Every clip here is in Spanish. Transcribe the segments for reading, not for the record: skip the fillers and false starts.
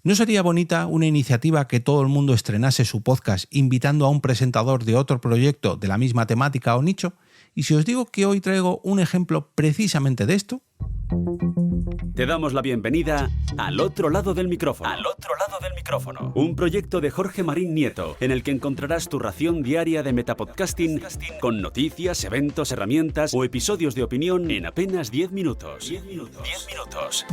¿No sería bonita una iniciativa que todo el mundo estrenase su podcast invitando a un presentador de otro proyecto de la misma temática o nicho? Y si os digo que hoy traigo un ejemplo precisamente de esto... Te damos la bienvenida al otro lado del micrófono. Al otro lado del micrófono. Un proyecto de Jorge Marín Nieto, en el que encontrarás tu ración diaria de metapodcasting con noticias, eventos, herramientas o episodios de opinión en apenas 10 minutos. 10 minutos.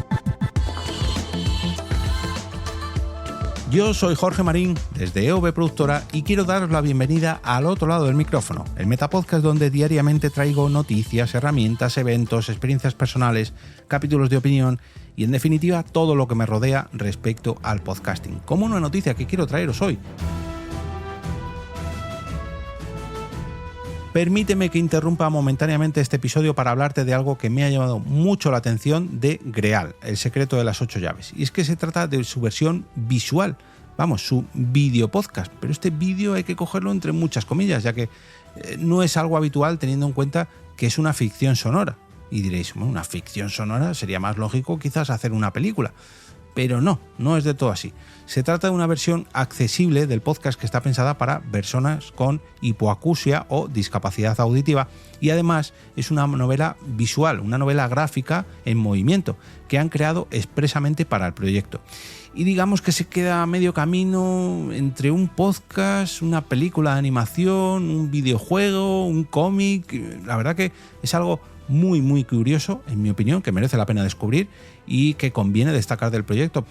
Yo soy Jorge Marín, desde EOB Productora, y quiero daros la bienvenida al otro lado del micrófono, el Metapodcast donde diariamente traigo noticias, herramientas, eventos, experiencias personales, capítulos de opinión y, en definitiva, todo lo que me rodea respecto al podcasting. Como una noticia que quiero traeros hoy. Permíteme que interrumpa momentáneamente este episodio para hablarte de algo que me ha llamado mucho la atención de Greal, el secreto de las 8 llaves. Y es que se trata de su versión visual, su vídeo podcast. Pero este vídeo hay que cogerlo entre muchas comillas, ya que no es algo habitual teniendo en cuenta que es una ficción sonora. Y diréis, bueno, una ficción sonora sería más lógico quizás hacer una película. Pero no es de todo así. Se trata de una versión accesible del podcast que está pensada para personas con hipoacusia o discapacidad auditiva, y además es una novela visual, una novela gráfica en movimiento que han creado expresamente para el proyecto. Y digamos que se queda a medio camino entre un podcast, una película de animación, un videojuego, un cómic. La verdad que es algo muy curioso, en mi opinión, que merece la pena descubrir y que conviene destacar del proyecto.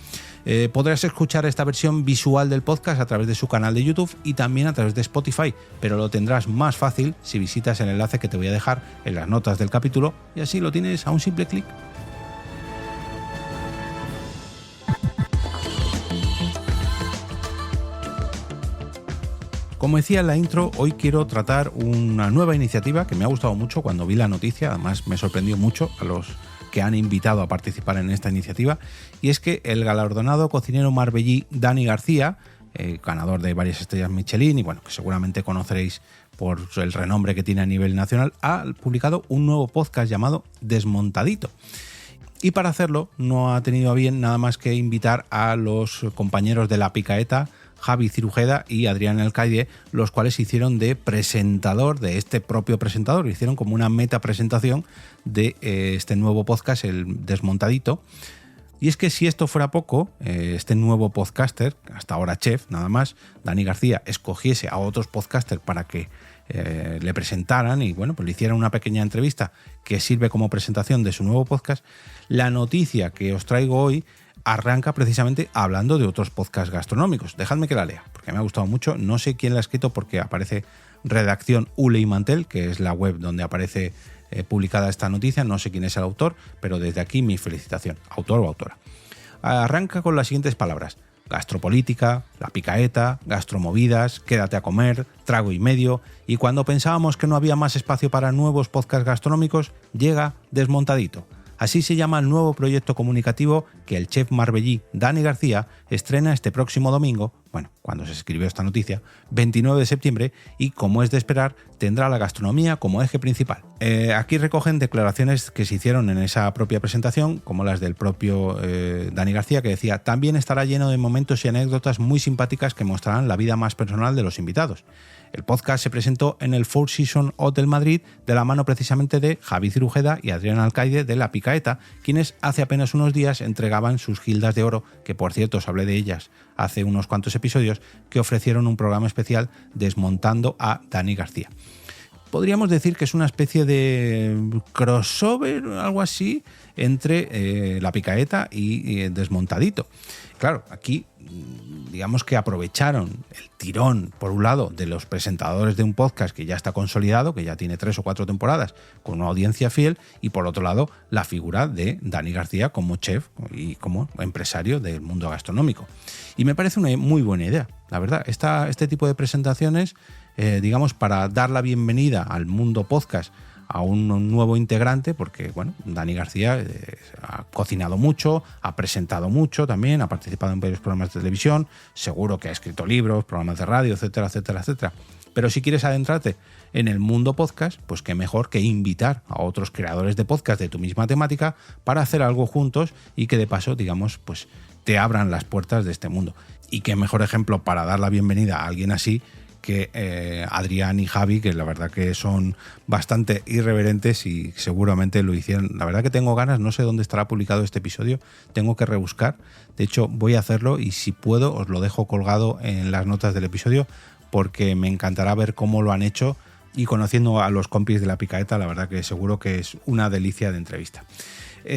Podrás escuchar esta versión visual del podcast a través de su canal de YouTube y también a través de Spotify, pero lo tendrás más fácil si visitas el enlace que te voy a dejar en las notas del capítulo, y así lo tienes a un simple clic. Como decía en la intro, hoy quiero tratar una nueva iniciativa que me ha gustado mucho cuando vi la noticia. Además me sorprendió mucho a los que han invitado a participar en esta iniciativa, y es que el galardonado cocinero marbellí Dani García, ganador de varias estrellas Michelin y que seguramente conoceréis por el renombre que tiene a nivel nacional, ha publicado un nuevo podcast llamado Desmontadito. Y para hacerlo no ha tenido a bien nada más que invitar a los compañeros de La Picaeta, Javi Cirujeda y Adrián Alcaide, los cuales hicieron de presentador de este propio presentador. Hicieron como una meta presentación de este nuevo podcast, el Desmontadito. Y es que si esto fuera poco, este nuevo podcaster, hasta ahora chef, nada más, Dani García, escogiese a otros podcasters para que le presentaran y le hicieran una pequeña entrevista que sirve como presentación de su nuevo podcast, la noticia que os traigo hoy arranca precisamente hablando de otros podcasts gastronómicos. Dejadme que la lea, porque me ha gustado mucho. No sé quién la ha escrito porque aparece redacción Ule y Mantel, que es la web donde aparece publicada esta noticia. No sé quién es el autor, pero desde aquí mi felicitación, autor o autora. Arranca con las siguientes palabras: gastropolítica, La Picaeta, gastromovidas, quédate a comer, trago y medio, y cuando pensábamos que no había más espacio para nuevos podcasts gastronómicos, llega Desmontadito. Así se llama el nuevo proyecto comunicativo que el chef marbellí Dani García estrena este próximo domingo, cuando se escribió esta noticia, 29 de septiembre, y como es de esperar, tendrá la gastronomía como eje principal. Aquí recogen declaraciones que se hicieron en esa propia presentación, como las del propio Dani García, que decía: también estará lleno de momentos y anécdotas muy simpáticas que mostrarán la vida más personal de los invitados. El podcast se presentó en el Four Seasons Hotel Madrid de la mano precisamente de Javi Cirujeda y Adrián Alcaide de La Picaeta, quienes hace apenas unos días entregaban sus Gildas de Oro, que por cierto os hablé de ellas hace unos cuantos episodios, que ofrecieron un programa especial desmontando a Dani García. Podríamos decir que es una especie de crossover, algo así, entre La Picaeta y Desmontadito. Claro, aquí digamos que aprovecharon el tirón, por un lado, de los presentadores de un podcast que ya está consolidado, que ya tiene 3 o 4 temporadas, con una audiencia fiel, y por otro lado, la figura de Dani García como chef y como empresario del mundo gastronómico. Y me parece una muy buena idea, la verdad. Este tipo de presentaciones, para dar la bienvenida al mundo podcast a un nuevo integrante, porque bueno, Dani García ha cocinado mucho, ha presentado mucho también, ha participado en varios programas de televisión, seguro que ha escrito libros, programas de radio, etcétera, etcétera, etcétera. Pero si quieres adentrarte en el mundo podcast, pues qué mejor que invitar a otros creadores de podcast de tu misma temática para hacer algo juntos y que de paso, digamos, pues te abran las puertas de este mundo. Y qué mejor ejemplo para dar la bienvenida a alguien así que Adrián y Javi, que la verdad que son bastante irreverentes y seguramente lo hicieron. La verdad que tengo ganas, no sé dónde estará publicado este episodio, tengo que rebuscar. De hecho, voy a hacerlo y si puedo os lo dejo colgado en las notas del episodio porque me encantará ver cómo lo han hecho y conociendo a los compis de La Picaeta, la verdad que seguro que es una delicia de entrevista.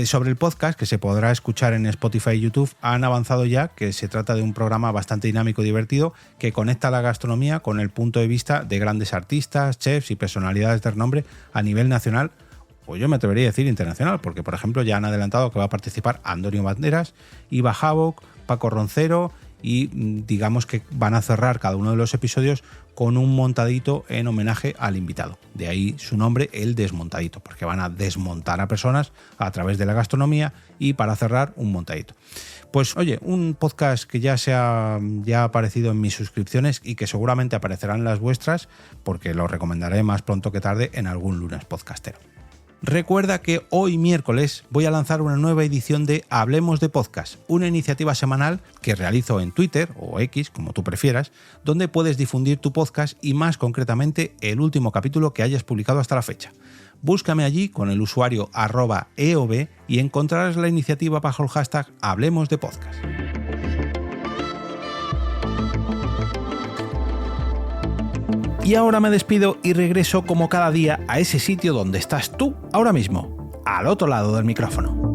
Sobre el podcast, que se podrá escuchar en Spotify y YouTube, han avanzado ya que se trata de un programa bastante dinámico y divertido que conecta la gastronomía con el punto de vista de grandes artistas, chefs y personalidades de renombre a nivel nacional, o yo me atrevería a decir internacional, porque por ejemplo ya han adelantado que va a participar Antonio Banderas, Iva Havoc, Paco Roncero y digamos que van a cerrar cada uno de los episodios con un montadito en homenaje al invitado. De ahí su nombre, El Desmontadito, porque van a desmontar a personas a través de la gastronomía y para cerrar un montadito. Pues oye, un podcast que ya ha aparecido en mis suscripciones y que seguramente aparecerán en las vuestras porque lo recomendaré más pronto que tarde en algún lunes podcastero. Recuerda que hoy miércoles voy a lanzar una nueva edición de Hablemos de Podcast, una iniciativa semanal que realizo en Twitter o X, como tú prefieras, donde puedes difundir tu podcast y más concretamente el último capítulo que hayas publicado hasta la fecha. Búscame allí con el usuario @eob y encontrarás la iniciativa bajo el hashtag Hablemos de Podcast. Y ahora me despido y regreso como cada día a ese sitio donde estás tú ahora mismo, al otro lado del micrófono.